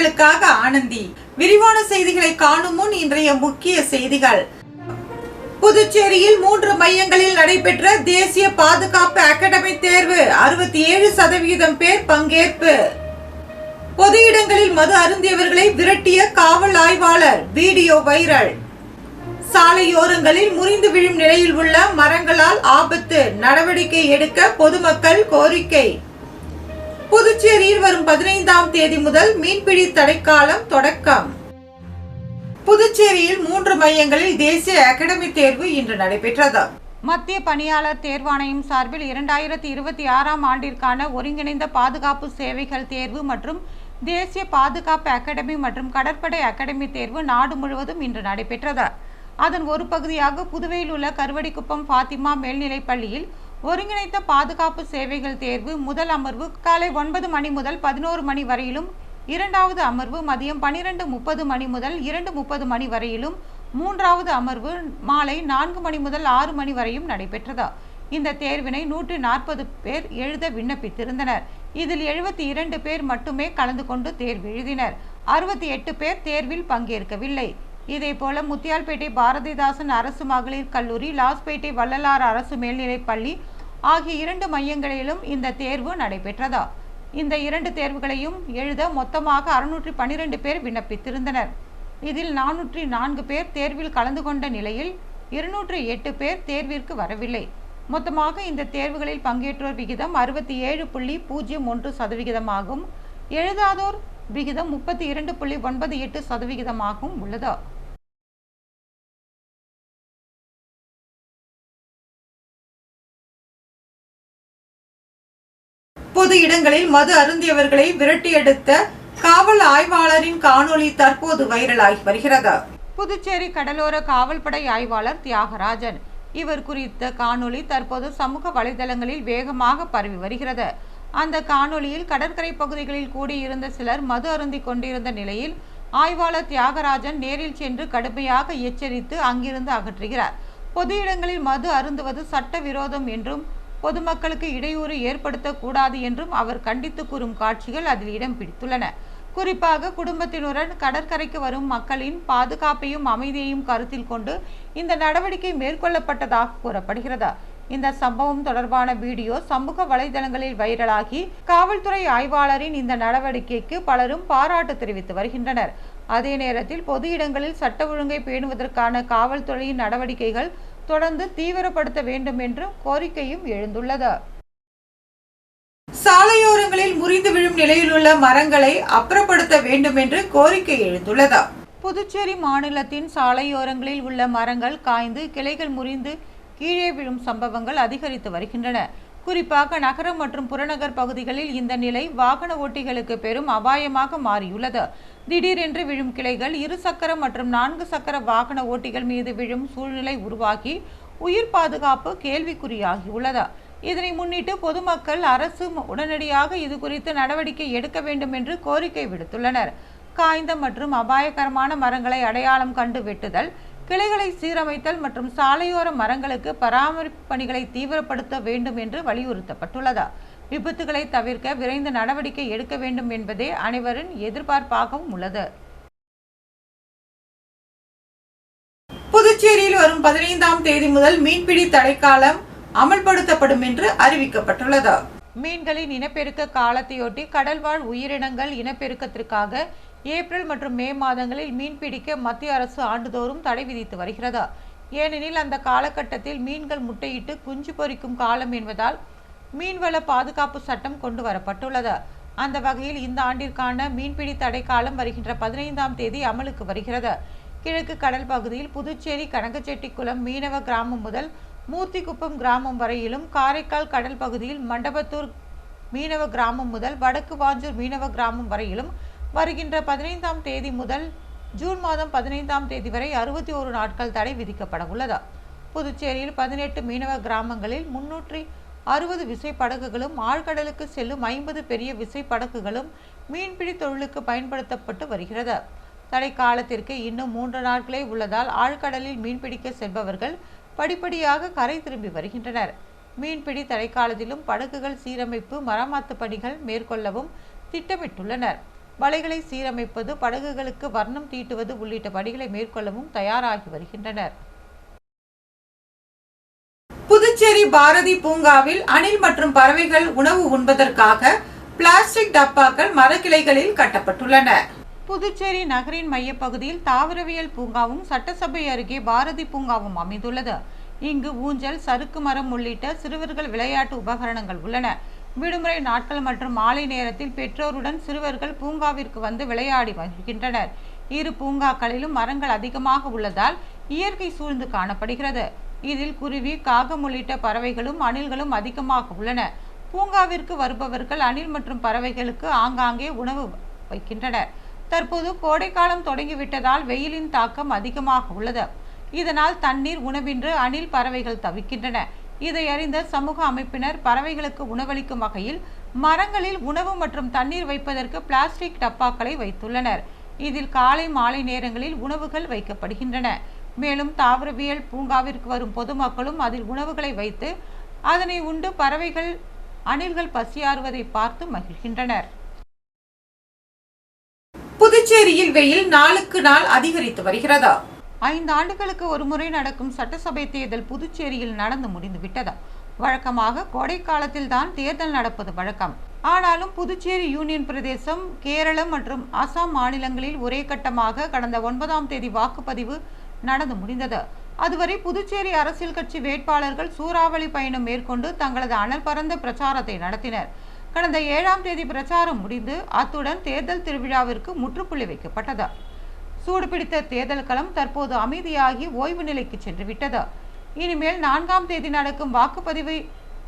செய்திகளுக்காக ஆனந்தி. விரிவான செய்திகளை காணும் முன் இன்றைய முக்கிய செய்திகள். புதுச்சேரியில் 3 மையங்களில் நடைபெற்ற தேசிய பாதுகாப்பு அகாடமி தேர்வு 67% பேர் பங்கேற்பு. பொது இடங்களில் மது அருந்தியவர்களை விரட்டிய காவல் ஆய்வாளர், வீடியோ வைரல். சாலையோரங்களில் முறிந்து விழும் நிலையில் உள்ள மரங்களால் ஆபத்து, நடவடிக்கை எடுக்க பொதுமக்கள் கோரிக்கை. புதுச்சேரியில் வரும் 15ஆம் தேதி முதல் மீன்பிடி தடைக்காலம் தொடக்கம். புதுச்சேரியில் 3 மையங்களில் தேசிய அகாடமி தேர்வு இன்று நடைபெற்றது. மத்திய பணியாளர் தேர்வாணையம் சார்பில் 2026ஆம் ஆண்டிற்கான ஒருங்கிணைந்த பாதுகாப்பு சேவைகள் தேர்வு மற்றும் தேசிய பாதுகாப்பு அகாடமி மற்றும் கடற்படை அகாடமி தேர்வு நாடு முழுவதும் இன்று நடைபெற்றது. அதன் ஒரு பகுதியாக புதுவையில் உள்ள கருவடிக்குப்பம் பாத்திமா மேல்நிலைப் பள்ளியில் ஒருங்கிணைந்த பாதுகாப்பு சேவைகள் தேர்வு முதல் அமர்வு காலை 9 மணி முதல் 11 மணி வரையிலும், இரண்டாவது அமர்வு மதியம் 12:30 மணி முதல் 2:30 மணி வரையிலும், மூன்றாவது அமர்வு மாலை 4 மணி முதல் 6 மணி வரையும் நடைபெற்றது. இந்த தேர்வினை 140 பேர் எழுத விண்ணப்பித்திருந்தனர். இதில் 72 பேர் மட்டுமே கலந்து கொண்டு தேர்வு எழுதினர். 68 பேர் தேர்வில் பங்கேற்கவில்லை. இதேபோல முத்தியால்பேட்டை பாரதிதாசன் அரசு மகளிர் கல்லூரி, லாஸ்பேட்டை வள்ளலார் அரசு மேல்நிலைப் பள்ளி ஆகிய 2 மையங்களிலும் இந்த தேர்வு நடைபெற்றது. இந்த 2 தேர்வுகளையும் எழுத மொத்தமாக 612 பேர் விண்ணப்பித்திருந்தனர். இதில் 404 பேர் தேர்வில் கலந்து கொண்ட நிலையில் 208 பேர் தேர்விற்கு வரவில்லை. மொத்தமாக இந்த தேர்வுகளில் பங்கேற்றோர் விகிதம் 67.01% ஆகும். எழுதாதோர் விகிதம் 32.98% உள்ளது. பொது இடங்களில் மது அருந்தியவர்களை விரட்டியெடுத்த காவல் ஆய்வாளரின் காணொலி தற்போது வைரலாகி வருகிறது. புதுச்சேரி கடலோர காவல்படை ஆய்வாளர் தியாகராஜன். இவர் குறித்த காணொலி தற்போது சமூக வலைதளங்களில் வேகமாக பரவி வருகிறது. அந்த காணொலியில் கடற்கரை பகுதிகளில் கூடியிருந்த சிலர் மது அருந்தி கொண்டிருந்த நிலையில் ஆய்வாளர் தியாகராஜன் நேரில் சென்று கடுமையாக எச்சரித்து அங்கிருந்து அகற்றுகிறார். பொது இடங்களில் மது அருந்துவது சட்ட விரோதம் என்றும் பொதுமக்களுக்கு இடையூறு ஏற்படுத்தக்கூடாது என்றும் அவர் கண்டித்து கூறும் காட்சிகள் அதில் இடம் பிடித்துள்ளன. குறிப்பாக குடும்பத்தினருடன் கடற்கரைக்கு வரும் மக்களின் பாதுகாப்பையும் அமைதியையும் கருத்தில் கொண்டு இந்த நடவடிக்கை மேற்கொள்ளப்பட்டதாக கூறப்படுகிறது. இந்த சம்பவம் தொடர்பான வீடியோ சமூக வலைதளங்களில் வைரலாகி காவல்துறை ஆய்வாளரின் இந்த நடவடிக்கைக்கு பலரும் பாராட்டு தெரிவித்து வருகின்றனர். அதே நேரத்தில் பொது இடங்களில் சட்ட ஒழுங்கை பேணுவதற்கான காவல்துறையின் நடவடிக்கைகள் தொடர்ந்து தீவிரப்படுத்த வேண்டும் என்று கோரிக்கையும் எழுந்துள்ளது. சாலையோரங்களில் முறிந்து விழும் நிலையில் உள்ள மரங்களை அப்புறப்படுத்த வேண்டும் என்று கோரிக்கை எழுந்துள்ளது. புதுச்சேரி மாநிலத்தின் சாலையோரங்களில் உள்ள மரங்கள் காய்ந்து கிளைகள் முறிந்து கீழே விழும் சம்பவங்கள் அதிகரித்து வருகின்றன. குறிப்பாக நகரம் மற்றும் புறநகர் பகுதிகளில் இந்த நிலை வாகன ஓட்டிகளுக்கு பெரும் அபாயமாக மாறியுள்ளது. திடீரென்று விழும் கிளைகள் 2 சக்கர மற்றும் 4 சக்கர வாகன ஓட்டிகள் மீது விழும் சூழ்நிலை உருவாகி உயிர் பாதுகாப்பு கேள்விக்குறியாகியுள்ளது. இதனை முன்னிட்டு பொதுமக்கள் அரசு உடனடியாக இது குறித்து நடவடிக்கை எடுக்க வேண்டும் என்று கோரிக்கை விடுத்துள்ளனர். காய்ந்த மற்றும் அபாயகரமான மரங்களை அடையாளம் கண்டு வெட்டுதல், கிளைகளை சீரமைத்தல் மற்றும் சாலையோர மரங்களுக்கு பராமரிப்பு பணிகளை தீவிரப்படுத்த வேண்டும் என்று வலியுறுத்தப்பட்டுள்ளது. விபத்துகளை தவிர்க்க விரைந்து நடவடிக்கை எடுக்க வேண்டும் என்பதே அனைவரின் எதிர்பார்ப்பாகவும் உள்ளது. புதுச்சேரியில் வரும் 15ஆம் தேதி முதல் மீன்பிடி தடைக்காலம் அமல்படுத்தப்படும் என்று அறிவிக்கப்பட்டுள்ளது. மீன்களின் இனப்பெருக்க காலத்தையொட்டி கடல்வாழ் உயிரினங்கள் இனப்பெருக்கத்திற்காக ஏப்ரல் மற்றும் மே மாதங்களில் மீன்பிடிக்க மத்திய அரசு ஆண்டுதோறும் தடை விதித்து வருகிறது. ஏனெனில் அந்த காலகட்டத்தில் மீன்கள் முட்டையிட்டு குஞ்சு பொரிக்கும் காலம் என்பதால் மீன்வள பாதுகாப்பு சட்டம் கொண்டு வரப்பட்டுள்ளது. அந்த வகையில் இந்த ஆண்டிற்கான மீன்பிடி தடை காலம் வருகின்ற 15ஆம் தேதி அமலுக்கு வருகிறது. கிழக்கு கடல் பகுதியில் புதுச்சேரி கனகச்செட்டிக்குளம் மீனவ கிராமம் முதல் மூர்த்திக்குப்பம் கிராமம் வரையிலும், காரைக்கால் கடல் பகுதியில் மண்டபத்தூர் மீனவ கிராமம் முதல் வடக்கு வாஞ்சூர் மீனவ கிராமம் வரையிலும் வருகின்ற 15ஆம் தேதி முதல் ஜூன் மாதம் 15ஆம் தேதி வரை 61 நாட்கள் தடை விதிக்கப்பட உள்ளது. புதுச்சேரியில் 18 மீனவ கிராமங்களில் 360 விசைப்படகுகளும், ஆழ்கடலுக்கு செல்லும் 50 பெரிய விசைப்படகுகளும் மீன்பிடி தொழிலுக்கு பயன்படுத்தப்பட்டு வருகிறது. தடை காலத்திற்கு இன்னும் 3 நாட்களே உள்ளதால் ஆழ்கடலில் மீன்பிடிக்க செல்பவர்கள் படிப்படியாக கரை திரும்பி வருகின்றனர். மீன்பிடி தடைக்காலத்திலும் படகுகள் சீரமைப்பு, மராமத்து பணிகள் மேற்கொள்ளவும் திட்டமிட்டுள்ளனர். வலைகளை சீரமைப்பது, படகுகளுக்கு வர்ணம் தீட்டுவது உள்ளிட்ட பணிகளை மேற்கொள்ளவும் தயாராகி வருகின்றனர். புதுச்சேரி பாரதி பூங்காவில் அணில் மற்றும் பறவைகள் உணவு உண்பதற்காக பிளாஸ்டிக் டப்பாக்கள் மரக்கிளைகளில் கட்டப்பட்டுள்ளன. புதுச்சேரி நகரின் மையப்பகுதியில் தாவரவியல் பூங்காவும் சட்டசபை அருகே பாரதி பூங்காவும் அமைந்துள்ளது. இங்கு ஊஞ்சல், சறுக்கு மரம் உள்ளிட்ட சிறுவர்கள் விளையாட்டு உபகரணங்கள் உள்ளன. விடுமுறை நாட்கள் மற்றும் மாலை நேரத்தில் பெற்றோருடன் சிறுவர்கள் பூங்காவிற்கு வந்து விளையாடி வருகின்றனர். இரு பூங்காக்களிலும் மரங்கள் அதிகமாக உள்ளதால் இயற்கை சூழ்ந்து காணப்படுகிறது. இதில் குருவி, காகம் உள்ளிட்ட பறவைகளும் அணில்களும் அதிகமாக உள்ளன. பூங்காவிற்கு வருபவர்கள் அணில் மற்றும் பறவைகளுக்கு ஆங்காங்கே உணவு வைக்கின்றனர். தற்போது கோடைக்காலம் தொடங்கிவிட்டதால் வெயிலின் தாக்கம் அதிகமாக உள்ளது. இதனால் தண்ணீர், உணவின்றி அணில், பறவைகள் தவிக்கின்றன. இதை அறிந்த சமூக அமைப்பினர் பறவைகளுக்கு உணவளிக்கும் வகையில் மரங்களில் உணவு மற்றும் தண்ணீர் வைப்பதற்கு பிளாஸ்டிக் டப்பாக்களை வைத்துள்ளனர். இதில் காலை, மாலை நேரங்களில் உணவுகள் வைக்கப்படுகின்றன. மேலும் தாவரவியல் பூங்காவிற்கு வரும் பொதுமக்களும் அதில் உணவுகளை வைத்து அதனை உண்டு பறவைகள், அணில்கள் பசியாறுவதை பார்த்து மகிழ்கின்றனர். புதுச்சேரியில் வெயில் நாளுக்கு நாள் அதிகரித்து வருகிறது. 5 ஆண்டுகளுக்கு ஒரு முறை நடக்கும் சட்டசபை தேர்தல் புதுச்சேரியில் நடந்து முடிந்துவிட்டது. வழக்கமாக கோடை காலத்தில் தான் தேர்தல் நடப்பது வழக்கம். ஆனாலும் புதுச்சேரி யூனியன் பிரதேசம், கேரளம் மற்றும் அசாம் மாநிலங்களில் ஒரே கட்டமாக கடந்த 9ஆம் தேதி வாக்குப்பதிவு நடந்து முடிந்தது. அதுவரை புதுச்சேரி அரசியல் கட்சி வேட்பாளர்கள் சூறாவளி பயணம் மேற்கொண்டு தங்களது அனல் பறந்த பிரச்சாரத்தை நடத்தினர். கடந்த 7ஆம் தேதி பிரச்சாரம் முடிந்து அத்துடன் தேர்தல் திருவிழாவிற்கு முற்றுப்புள்ளி வைக்கப்பட்டது. சூடுபிடித்த தேர்தல் களம் தற்போது அமைதியாகி ஓய்வு நிலைக்கு சென்றுவிட்டது. இனிமேல் 4ஆம் தேதி நடக்கும் வாக்குப்பதிவை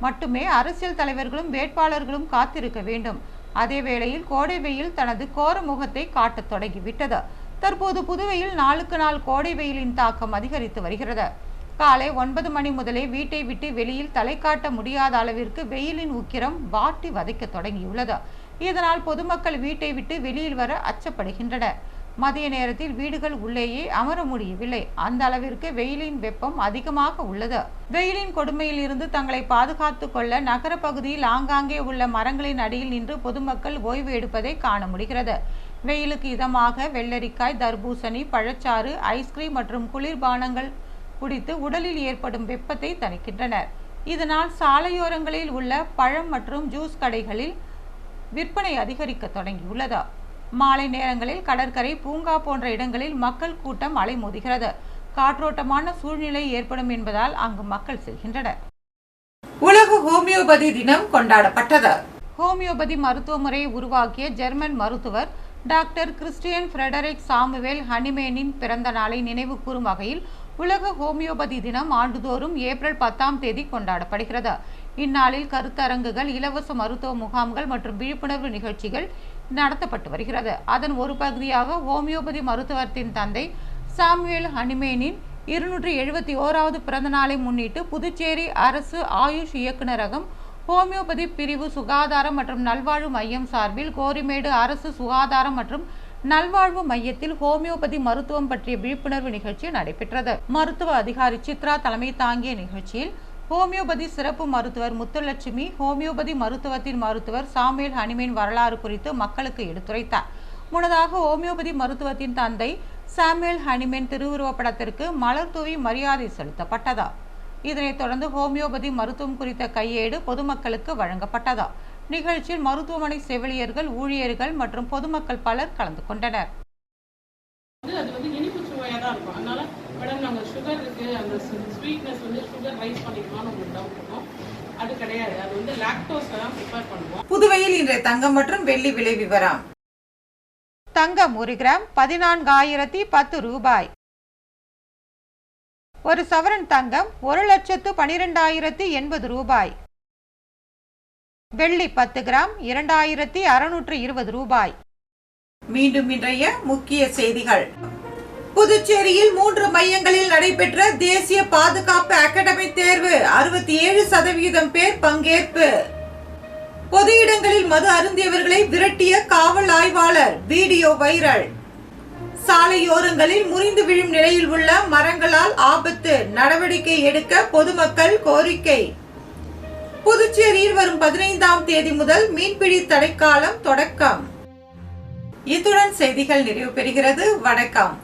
மட்டுமே அரசியல் தலைவர்களும் வேட்பாளர்களும் காத்திருக்க வேண்டும். அதே வேளையில் கோடை வெயில் தனது கோர முகத்தை காட்டத் தொடங்கிவிட்டது. தற்போது புதுவையில் நாளுக்கு நாள் கோடை வெயிலின் தாக்கம் அதிகரித்து வருகிறது. காலை 9 மணி முதலே வீட்டை விட்டு வெளியில் தலை காட்ட முடியாத அளவிற்கு வெயிலின் உக்கிரம் வாட்டி வதைக்க தொடங்கியுள்ளது. இதனால் பொதுமக்கள் வீட்டை விட்டு வெளியில் வர அச்சப்படுகின்றனர். மதிய நேரத்தில் வீடுகள் உள்ளேயே அமர முடியவில்லை. அந்த அளவிற்கு வெயிலின் வெப்பம் அதிகமாக உள்ளது. வெயிலின் கொடுமையில் இருந்து தங்களை பாதுகாத்துக் கொள்ள நகர பகுதியில் ஆங்காங்கே உள்ள மரங்களின் அடியில் நின்று பொதுமக்கள் ஓய்வு எடுப்பதை காண முடிகிறது. வெயிலுக்கு இதமாக வெள்ளரிக்காய், தர்பூசணி, பழச்சாறு, ஐஸ்கிரீம் மற்றும் குளிர்பானங்கள் குடித்து உடலில் ஏற்படும் வெப்பத்தை தணிக்கின்றனர். இதனால் சாலையோரங்களில் உள்ள பழம் மற்றும் ஜூஸ் கடைகளில் விற்பனை அதிகரிக்க தொடங்கியுள்ளது. மாலை நேரங்களில் கடற்கரை, பூங்கா போன்ற இடங்களில் மக்கள் கூட்டம் அலைமோதுகிறது. காற்றோட்டமான சூழ்நிலை ஏற்படும் என்பதால் அங்கு மக்கள் செல்கின்றனர். உலக ஹோமியோபதி தினம் கொண்டாடப்பட்டது. ஹோமியோபதி மருத்துவ முறையை உருவாக்கிய ஜெர்மன் மருத்துவர் டாக்டர் கிறிஸ்டியன் ஃபிரெடரிக் சாமுவேல் ஹனிமேனின் பிறந்த நாளை நினைவு கூறும் வகையில் உலக ஹோமியோபதி தினம் ஆண்டுதோறும் ஏப்ரல் 10ஆம் தேதி கொண்டாடப்படுகிறது. இந்நாளில் கருத்தரங்குகள், இலவச மருத்துவ முகாம்கள் மற்றும் விழிப்புணர்வு நிகழ்ச்சிகள் நடத்தப்பட்டு வருகிறது. அதன் ஒரு பகுதியாக ஹோமியோபதி மருத்துவத்தின் தந்தை சாமுவேல் ஹனிமேனின் 271வது பிறந்த நாளை முன்னிட்டு புதுச்சேரி அரசு ஆயுஷ் இயக்குநரகம் ஹோமியோபதி பிரிவு சுகாதாரம் மற்றும் நல்வாழ்வு மையம் சார்பில் கோரிமேடு அரசு சுகாதாரம் மற்றும் நல்வாழ்வு மையத்தில் ஹோமியோபதி மருத்துவம் பற்றிய விழிப்புணர்வு நிகழ்ச்சி நடைபெற்றது. மருத்துவ அதிகாரி சித்ரா தலைமை தாங்கிய நிகழ்ச்சியில் ஹோமியோபதி சிறப்பு மருத்துவர் முத்துலட்சுமி ஹோமியோபதி மருத்துவத்தின் மருத்துவர் சாமுவேல் ஹனிமேன் வரலாறு குறித்து மக்களுக்கு எடுத்துரைத்தார். முன்னதாக ஹோமியோபதி மருத்துவத்தின் தந்தை சாமுவேல் ஹனிமேன் திருவுருவப்படத்திற்கு மலர் தூவி மரியாதை செலுத்தப்பட்டது. இதனைத் தொடர்ந்து ஹோமியோபதி மருத்துவம் குறித்த கையேடு பொதுமக்களுக்கு வழங்கப்பட்டது. நிகழ்ச்சியில் மருத்துவமனை செவிலியர்கள், ஊழியர்கள் மற்றும் பொதுமக்கள் பலர் கலந்து கொண்டனர். அது வந்து இனிப்பு சுவையாக தான் இருக்கும். அதனால மேடம் நாங்கள் சுகர் இருக்குது, அந்த ஸ்வீட்னஸ் வந்து சுகர் ரைஸ் பண்ணிக்கலாம்னு உங்களுக்கு டவுட் இருக்கும். அது கிடையாது, அது வந்து லாக்டோஸை தான் ப்ரிப்பேர் பண்ணுவோம். புதுவையில் இன்றைய தங்கம் மற்றும் வெள்ளி விலை விவரம். தங்கம் 1 கிராம் 14,010 ரூபாய். ஒரு சவரன் தங்கம் 1,12,080 ரூபாய். வெள்ளி 10 கிராம் 2,620 ரூபாய். மீண்டும் இன்றைய முக்கிய செய்திகள். புதுச்சேரியில் 3 மையங்களில் நடைபெற்ற தேசிய பாதுகாப்பு அகாடமி தேர்வு 67% பேர் பங்கேற்பு. பொது இடங்களில் மது அருந்தியவர்களை விரட்டிய காவல் ஆய்வாளர், வீடியோ வைரல். சாலையோரங்களில் முறிந்து விழும் நிலையில் உள்ள மரங்களால் ஆபத்து, நடவடிக்கை எடுக்க பொதுமக்கள் கோரிக்கை. புதுச்சேரியில் வரும் 15ஆம் தேதி முதல் மீன்பிடி தடைக்காலம் தொடக்கம். இத்துடன் செய்திகள் நிறைவு பெறுகிறது. வணக்கம்.